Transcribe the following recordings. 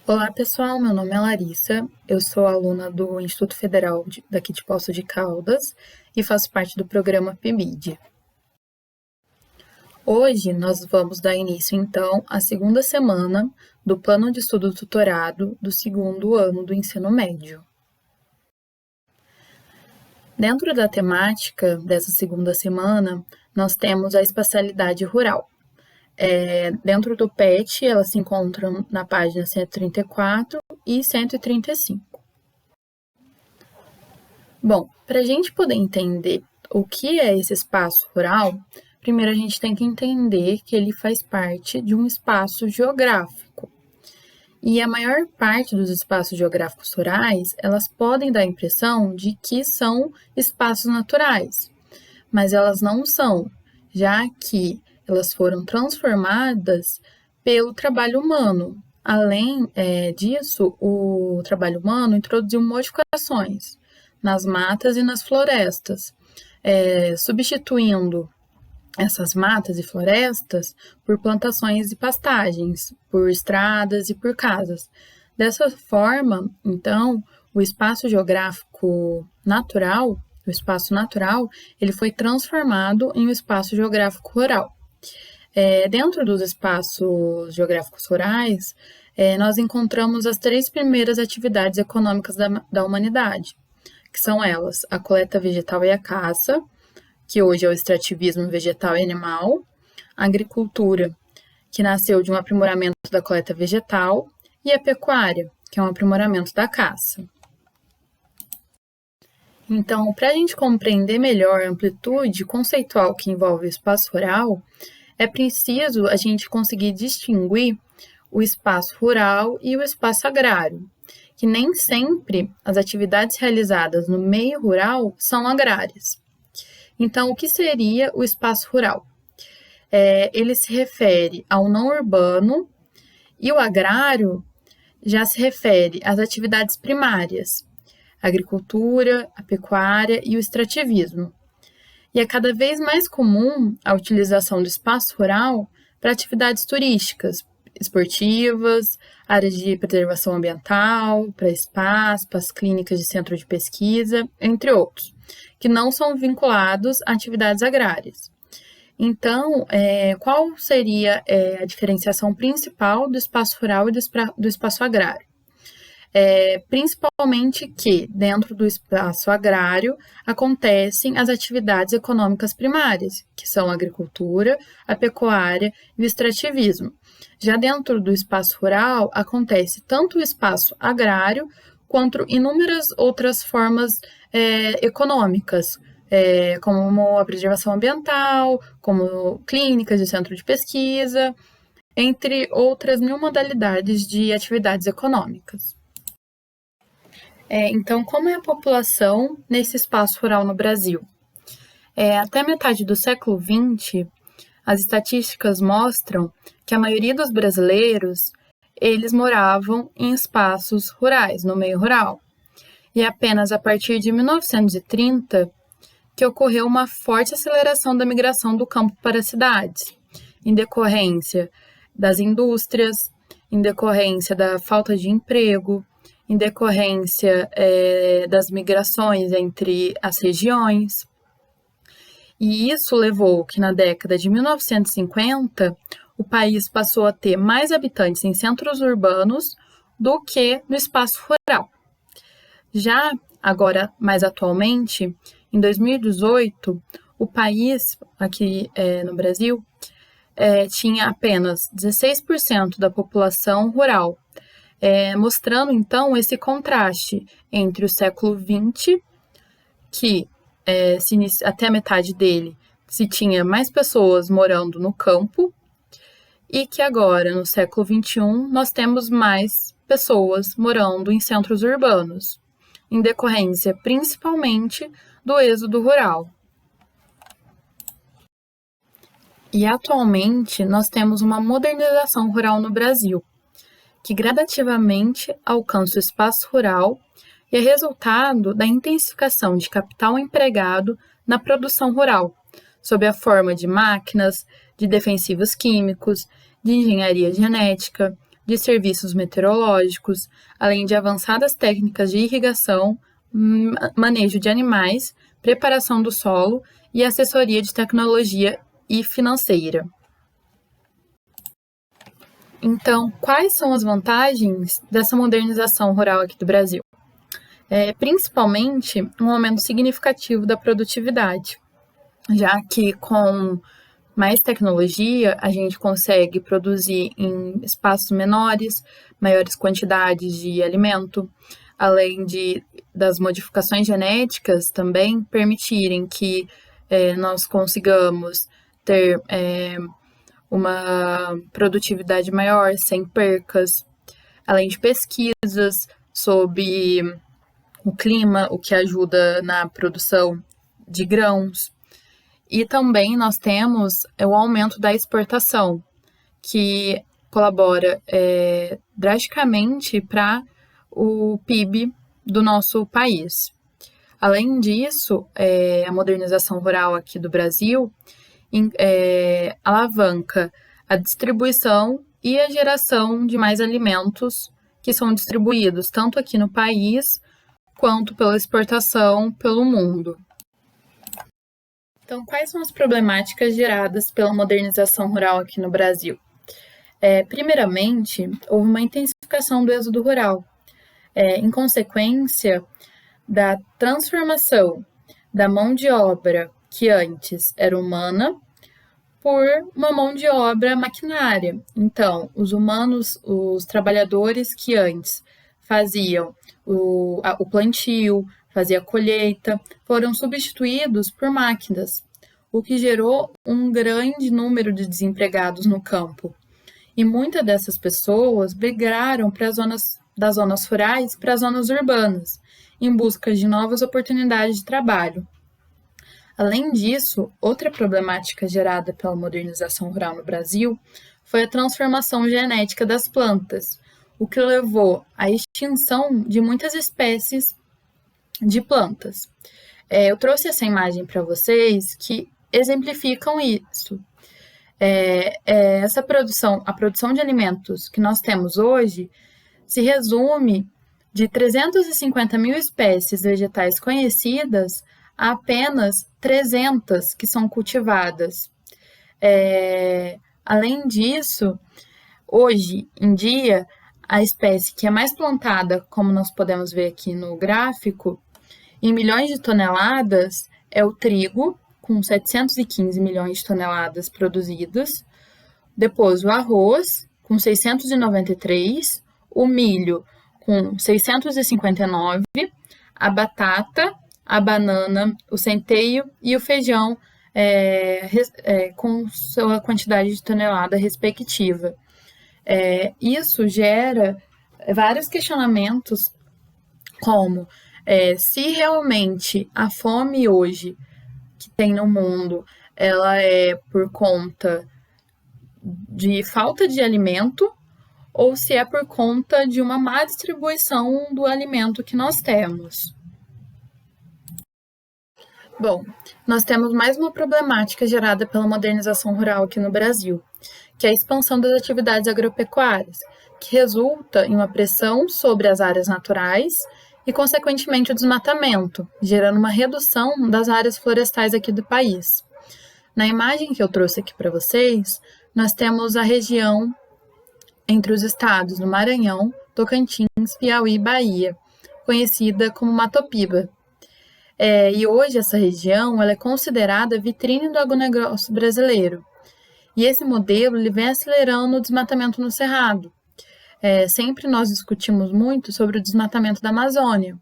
Olá, pessoal. Meu nome é Larissa. Eu sou aluna do Instituto Federal daqui de Poços de Caldas e faço parte do programa PIBID. Hoje nós vamos dar início, então, à segunda semana do Plano de Estudo Tutorado do segundo ano do ensino médio. Dentro da temática dessa segunda semana, nós temos a espacialidade rural. Dentro do PET, elas se encontram na página 134 e 135. Bom, para a gente poder entender o que é esse espaço rural, primeiro a gente tem que entender que ele faz parte de um espaço geográfico. E a maior parte dos espaços geográficos rurais, elas podem dar a impressão de que são espaços naturais, mas elas não são, já que elas foram transformadas pelo trabalho humano. Além disso, o trabalho humano introduziu modificações nas matas e nas florestas, substituindo essas matas e florestas por plantações e pastagens, por estradas e por casas. Dessa forma, então, o espaço geográfico natural, o espaço natural, ele foi transformado em um espaço geográfico rural. Dentro dos espaços geográficos rurais, nós encontramos as 3 primeiras atividades econômicas da humanidade, que são elas, a coleta vegetal e a caça, que hoje é o extrativismo vegetal e animal, a agricultura, que nasceu de um aprimoramento da coleta vegetal, e a pecuária, que é um aprimoramento da caça. Então, para a gente compreender melhor a amplitude conceitual que envolve o espaço rural, é preciso a gente conseguir distinguir o espaço rural e o espaço agrário, que nem sempre as atividades realizadas no meio rural são agrárias. Então, o que seria o espaço rural? Ele se refere ao não urbano e o agrário já se refere às atividades primárias, a agricultura, a pecuária e o extrativismo. E é cada vez mais comum a utilização do espaço rural para atividades turísticas, esportivas, áreas de preservação ambiental, para spas, para as clínicas de centro de pesquisa, entre outros, que não são vinculados a atividades agrárias. Então, qual seria a diferenciação principal do espaço rural e do espaço agrário? Principalmente que, dentro do espaço agrário, acontecem as atividades econômicas primárias, que são a agricultura, a pecuária e o extrativismo. Já dentro do espaço rural, acontece tanto o espaço agrário, quanto inúmeras outras formas econômicas, como a preservação ambiental, como clínicas de centro de pesquisa, entre outras 1000 modalidades de atividades econômicas. Então, como é a população nesse espaço rural no Brasil? Até metade do século XX, as estatísticas mostram que a maioria dos brasileiros, eles moravam em espaços rurais, no meio rural. E é apenas a partir de 1930 que ocorreu uma forte aceleração da migração do campo para as cidades, em decorrência das indústrias, em decorrência da falta de emprego, em decorrência das migrações entre as regiões. E isso levou que na década de 1950, o país passou a ter mais habitantes em centros urbanos do que no espaço rural. Já agora, mais atualmente, em 2018, o país, aqui no Brasil, tinha apenas 16% da população rural, mostrando então esse contraste entre o século XX, que até a metade dele se tinha mais pessoas morando no campo, e que agora, no século XXI, nós temos mais pessoas morando em centros urbanos, em decorrência principalmente do êxodo rural. E atualmente nós temos uma modernização rural no Brasil, que gradativamente alcança o espaço rural e é resultado da intensificação de capital empregado na produção rural, sob a forma de máquinas, de defensivos químicos, de engenharia genética, de serviços meteorológicos, além de avançadas técnicas de irrigação, manejo de animais, preparação do solo e assessoria de tecnologia e financeira. Então, quais são as vantagens dessa modernização rural aqui do Brasil? Principalmente um aumento significativo da produtividade, já que com mais tecnologia a gente consegue produzir em espaços menores, maiores quantidades de alimento, além das modificações genéticas também permitirem que nós consigamos ter uma produtividade maior, sem percas, além de pesquisas sobre o clima, o que ajuda na produção de grãos. E também nós temos o aumento da exportação, que colabora drasticamente para o PIB do nosso país. Além disso, a modernização rural aqui do Brasil alavanca a distribuição e a geração de mais alimentos que são distribuídos tanto aqui no país quanto pela exportação pelo mundo. Então, quais são as problemáticas geradas pela modernização rural aqui no Brasil? Primeiramente, houve uma intensificação do êxodo rural, em consequência da transformação da mão de obra que antes era humana por uma mão de obra maquinária. Então, os humanos, os trabalhadores que antes faziam o plantio, fazia a colheita, foram substituídos por máquinas, o que gerou um grande número de desempregados no campo. E muitas dessas pessoas migraram das zonas rurais para as zonas urbanas, em busca de novas oportunidades de trabalho. Além disso, outra problemática gerada pela modernização rural no Brasil foi a transformação genética das plantas, o que levou à extinção de muitas espécies de plantas. Eu trouxe essa imagem para vocês que exemplificam isso. A produção de alimentos que nós temos hoje se resume de 350 mil espécies vegetais conhecidas a apenas 300 que são cultivadas. Além disso, hoje em dia, a espécie que é mais plantada, como nós podemos ver aqui no gráfico, em milhões de toneladas, é o trigo, com 715 milhões de toneladas produzidas. Depois, o arroz, com 693, o milho, com 659, a batata, a banana, o centeio e o feijão com sua quantidade de tonelada respectiva. Isso gera vários questionamentos, como se realmente a fome hoje que tem no mundo, ela é por conta de falta de alimento ou se é por conta de uma má distribuição do alimento que nós temos. Bom, nós temos mais uma problemática gerada pela modernização rural aqui no Brasil, que é a expansão das atividades agropecuárias, que resulta em uma pressão sobre as áreas naturais e, consequentemente, o desmatamento, gerando uma redução das áreas florestais aqui do país. Na imagem que eu trouxe aqui para vocês, nós temos a região entre os estados do Maranhão, Tocantins, Piauí e Bahia, conhecida como Mato Piba. E hoje essa região ela é considerada a vitrine do agronegócio brasileiro. E esse modelo ele vem acelerando o desmatamento no Cerrado. Sempre nós discutimos muito sobre o desmatamento da Amazônia,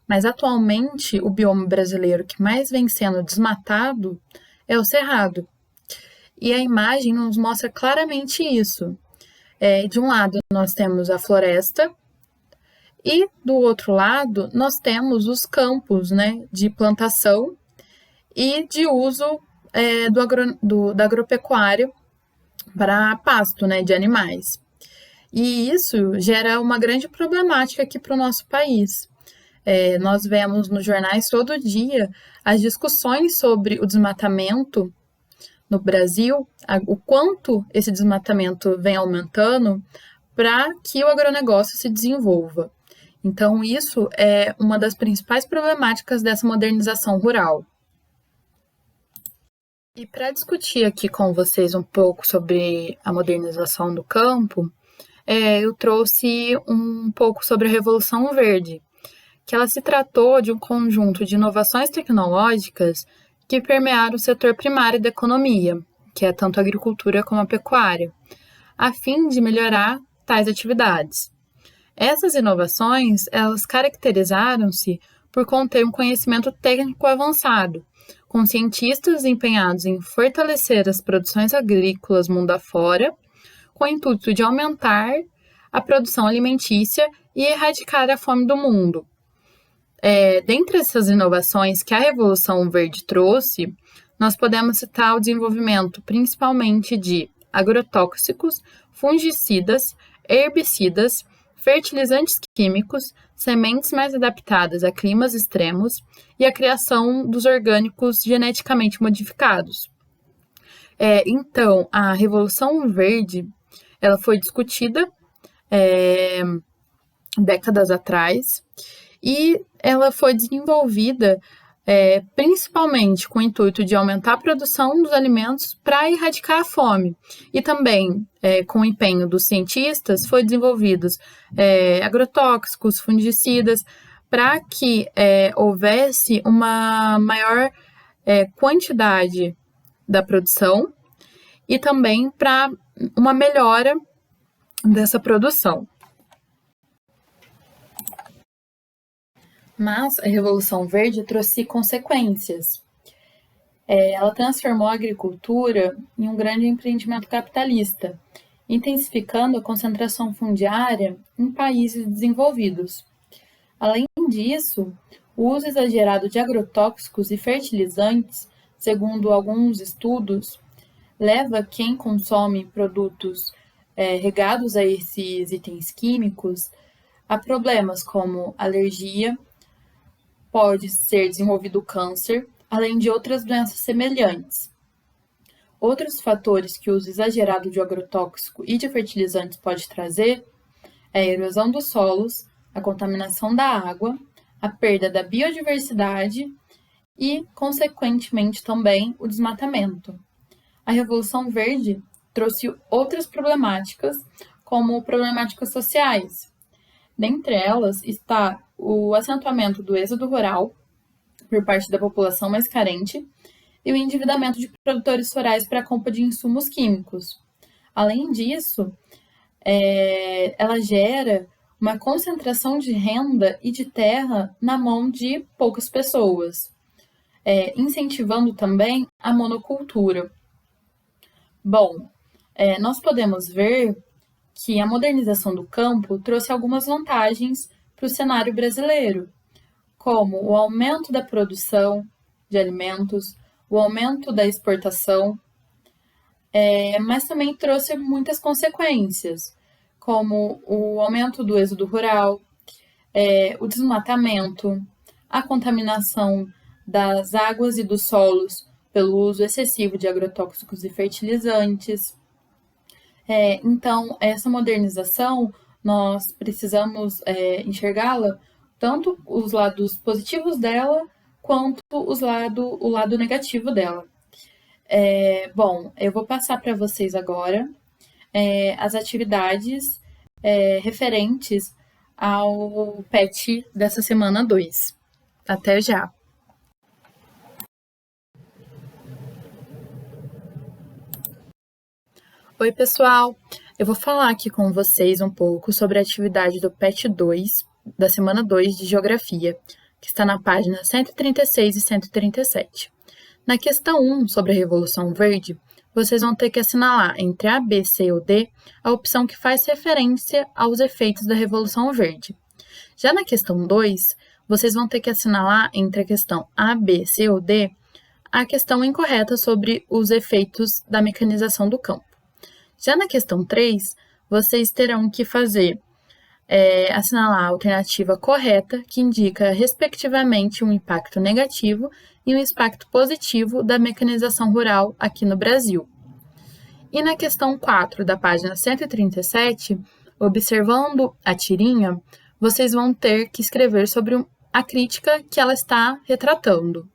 mas atualmente o bioma brasileiro que mais vem sendo desmatado é o Cerrado. E a imagem nos mostra claramente isso. De um lado nós temos a floresta e do outro lado nós temos os campos, né, de plantação e de uso da agropecuária para pasto, né, de animais. E isso gera uma grande problemática aqui para o nosso país. Nós vemos nos jornais todo dia as discussões sobre o desmatamento no Brasil, o quanto esse desmatamento vem aumentando para que o agronegócio se desenvolva. Então, isso é uma das principais problemáticas dessa modernização rural. E para discutir aqui com vocês um pouco sobre a modernização do campo, eu trouxe um pouco sobre a Revolução Verde, que ela se tratou de um conjunto de inovações tecnológicas que permearam o setor primário da economia, que é tanto a agricultura como a pecuária, a fim de melhorar tais atividades. Essas inovações, elas caracterizaram-se por conter um conhecimento técnico avançado, com cientistas empenhados em fortalecer as produções agrícolas mundo afora, com o intuito de aumentar a produção alimentícia e erradicar a fome do mundo. Dentre essas inovações que a Revolução Verde trouxe, nós podemos citar o desenvolvimento principalmente de agrotóxicos, fungicidas, herbicidas, fertilizantes químicos, sementes mais adaptadas a climas extremos e a criação dos orgânicos geneticamente modificados. Então, a Revolução Verde ela foi discutida décadas atrás e ela foi desenvolvida principalmente com o intuito de aumentar a produção dos alimentos para erradicar a fome. E também, com o empenho dos cientistas, foi desenvolvidos agrotóxicos, fungicidas, para que houvesse uma maior quantidade da produção e também para uma melhora dessa produção. Mas a Revolução Verde trouxe consequências. Ela transformou a agricultura em um grande empreendimento capitalista, intensificando a concentração fundiária em países desenvolvidos. Além disso, o uso exagerado de agrotóxicos e fertilizantes, segundo alguns estudos, leva quem consome produtos regados a esses itens químicos a problemas como alergia, pode ser desenvolvido câncer, além de outras doenças semelhantes. Outros fatores que o uso exagerado de agrotóxico e de fertilizantes pode trazer é a erosão dos solos, a contaminação da água, a perda da biodiversidade e, consequentemente, também o desmatamento. A Revolução Verde trouxe outras problemáticas, como problemáticas sociais. Dentre elas está o acentuamento do êxodo rural por parte da população mais carente e o endividamento de produtores rurais para a compra de insumos químicos. Além disso, ela gera uma concentração de renda e de terra na mão de poucas pessoas, incentivando também a monocultura. Bom, nós podemos ver que a modernização do campo trouxe algumas vantagens para o cenário brasileiro, como o aumento da produção de alimentos, o aumento da exportação, mas também trouxe muitas consequências, como o aumento do êxodo rural, o desmatamento, a contaminação das águas e dos solos pelo uso excessivo de agrotóxicos e fertilizantes. Então, essa modernização, nós precisamos enxergá-la tanto os lados positivos dela, quanto o lado negativo dela. Bom, eu vou passar para vocês agora as atividades referentes ao PET dessa semana 2. Até já! Oi, pessoal! Eu vou falar aqui com vocês um pouco sobre a atividade do PET 2, da semana 2 de Geografia, que está na página 136 e 137. Na questão 1, sobre a Revolução Verde, vocês vão ter que assinalar entre A, B, C ou D a opção que faz referência aos efeitos da Revolução Verde. Já na questão 2, vocês vão ter que assinalar entre a questão A, B, C ou D a questão incorreta sobre os efeitos da mecanização do campo. Já na questão 3, vocês terão que assinalar a alternativa correta, que indica, respectivamente, um impacto negativo e um impacto positivo da mecanização rural aqui no Brasil. E na questão 4 da página 137, Observando a tirinha, vocês vão ter que escrever sobre a crítica que ela está retratando.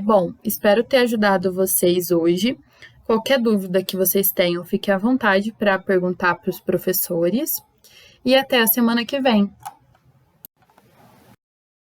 Bom, espero ter ajudado vocês hoje. Qualquer dúvida que vocês tenham, fique à vontade para perguntar para os professores. E até a semana que vem.